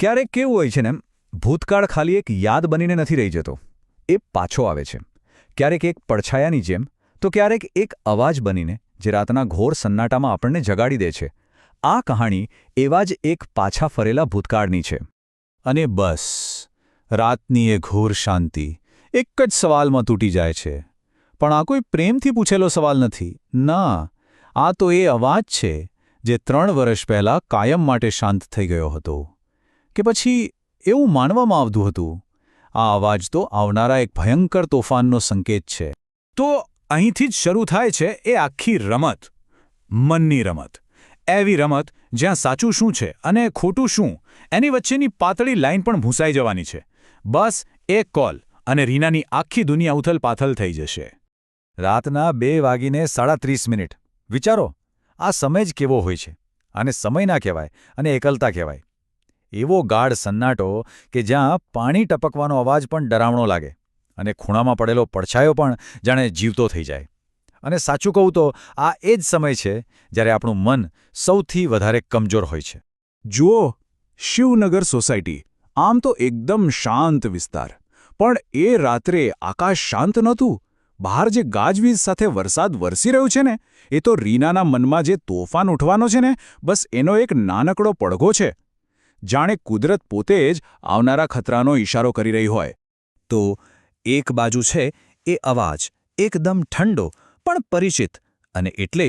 ક્યારેક કેવું હોય છે ને, ભૂતકાળ ખાલી એક યાદ બનીને નથી રહી જતો, એ પાછો આવે છે. ક્યારેક એક પડછાયાની જેમ, તો ક્યારેક એક અવાજ બનીને જે રાતના ઘોર સન્નાટામાં આપણને જગાડી દે છે. આ કહાણી એવા જ એક પાછા ફરેલા ભૂતકાળની છે. અને બસ રાતની એ ઘોર શાંતિ એક જ સવાલમાં તૂટી જાય છે. પણ આ કોઈ પ્રેમથી પૂછેલો સવાલ નથી. ના, આ તો એ અવાજ છે જે 3 વર્ષ પહેલાં કાયમ માટે શાંત થઈ ગયો હતો. કે પછી એવું માનવામાં આવતું હતું. આ અવાજ તો આવનારા એક ભયંકર તોફાનનો સંકેત છે. તો અહીંથી જ શરૂ થાય છે એ આખી રમત, મનની રમત. એવી રમત જ્યાં સાચું શું છે અને ખોટું શું એની વચ્ચેની પાતળી લાઈન પણ ભૂંસાઈ જવાની છે. બસ એક કોલ અને રીનાની આખી દુનિયા ઉથલપાથલ થઈ જશે. રાતના 2:37. વિચારો, આ સમય જ કેવો હોય છે. આને સમય ના કહેવાય અને એકલતા કહેવાય. એવો ગાઢ સન્નાટો કે જ્યાં પાણી ટપકવાનો અવાજ પણ ડરાવણો લાગે અને ખૂણામાં પડેલો પડછાયો પણ જાણે જીવતો થઈ જાય. અને સાચું કહું તો આ એ જ સમય છે જ્યારે આપણું મન સૌથી વધારે કમજોર હોય છે. જુઓ, શિવનગર સોસાયટી આમ તો એકદમ શાંત વિસ્તાર, પણ એ રાત્રે આકાશ શાંત નહોતું. બહાર જે ગાજવીજ સાથે વરસાદ વરસી રહ્યો છે ને, એ તો રીનાના મનમાં જે તોફાન ઉઠવાનો છે ને, બસ એનો એક નાનકડો પડઘો છે. જાણે કુદરત પોતે જ આવનારા ખતરાનો ઈશારો કરી રહી હોય. તો એક બાજુ છે એ અવાજ, એકદમ ઠંડો પણ પરિચિત, અને એટલે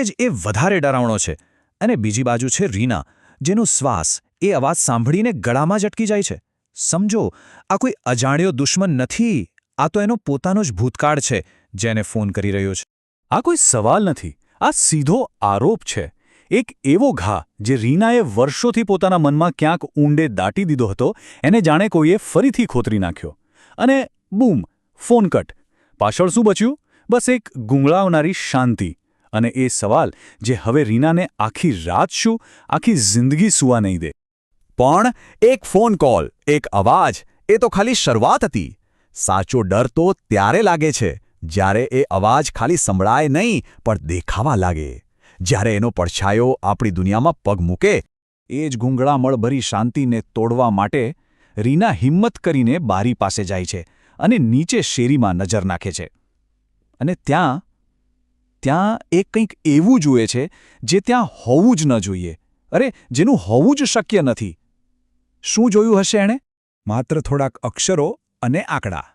જ એ વધારે ડરાવણો છે. અને બીજી બાજુ છે રીના, જેનો શ્વાસ એ અવાજ સાંભળીને ગળામાં જ અટકી જાય છે. સમજો, આ કોઈ અજાણ્યો દુશ્મન નથી. આ તો એનો પોતાનો જ ભૂતકાળ છે જેને ફોન કરી રહ્યો છે. આ કોઈ સવાલ નથી, આ સીધો આરોપ છે. એક એવો ઘા જે રીનાએ વર્ષોથી પોતાના મનમાં ક્યાંક ઊંડે દાટી દીધો હતો, એને જાણે કોઈએ ફરીથી ખોતરી નાખ્યો. અને બૂમ, ફોન કટ. પાછળ શું બચ્યું? બસ એક ગુંગળાવનારી શાંતિ. અને એ સવાલ જે હવે રીનાને આખી રાત શું, આખી જિંદગી સૂવા નહીં દે. પણ એક ફોન કોલ, એક અવાજ, એ તો ખાલી શરૂઆત હતી. સાચો ડર તો ત્યારે લાગે છે જ્યારે એ અવાજ ખાલી સંભળાય નહીં પણ દેખાવા લાગે. જ્યારે એનો પડછાયો આપણી દુનિયામાં પગ મૂકે. એ જ ગુંગળામણભરી શાંતિને તોડવા માટે રીના હિંમત કરીને બારી પાસે જાય છે અને નીચે શેરીમાં નજર નાખે છે. અને ત્યાં એ કંઈક એવું જુએ છે જે ત્યાં હોવું જ ન જોઈએ. અરે, જેનું હોવું જ શક્ય નથી. શું જોયું હશે એણે? માત્ર થોડાક અક્ષરો અને આંકડા,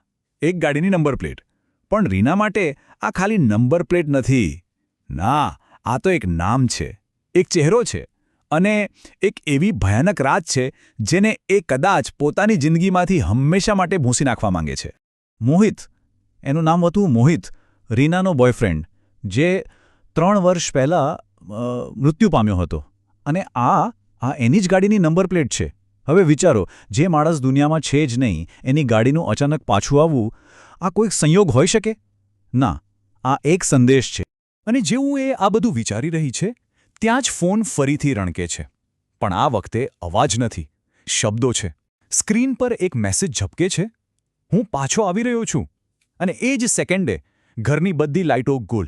એક ગાડીની નંબર પ્લેટ. પણ રીના માટે આ ખાલી નંબર પ્લેટ નથી. ના, આ તો એક નામ છે, એક ચહેરો છે, અને એક એવી ભયાનક રાત છે જેને એ કદાચ પોતાની જિંદગીમાંથી હંમેશા માટે ભૂંસી નાખવા માંગે છે. મોહિત, એનું નામ હતું મોહિત, રીનાનો બોયફ્રેન્ડ, જે 3 વર્ષ પહેલાં મૃત્યુ પામ્યો હતો. અને આ એની જ ગાડીની નંબર પ્લેટ છે. હવે વિચારો, જે માણસ દુનિયામાં છે જ નહીં, એની ગાડીનું અચાનક પાછું આવવું, આ કોઈક સંયોગ હોઈ શકે? ના, આ એક સંદેશ છે. અને જેવું એ આ બધું વિચારી રહી છે, ત્યાં જ ફોન ફરીથી રણકે છે. પણ આ વખતે અવાજ નથી, શબ્દો છે. સ્ક્રીન પર એક મેસેજ ઝબકે છે, હું પાછો આવી રહ્યો છું. અને એ જ સેકન્ડે ઘરની બધી લાઇટો ગુલ.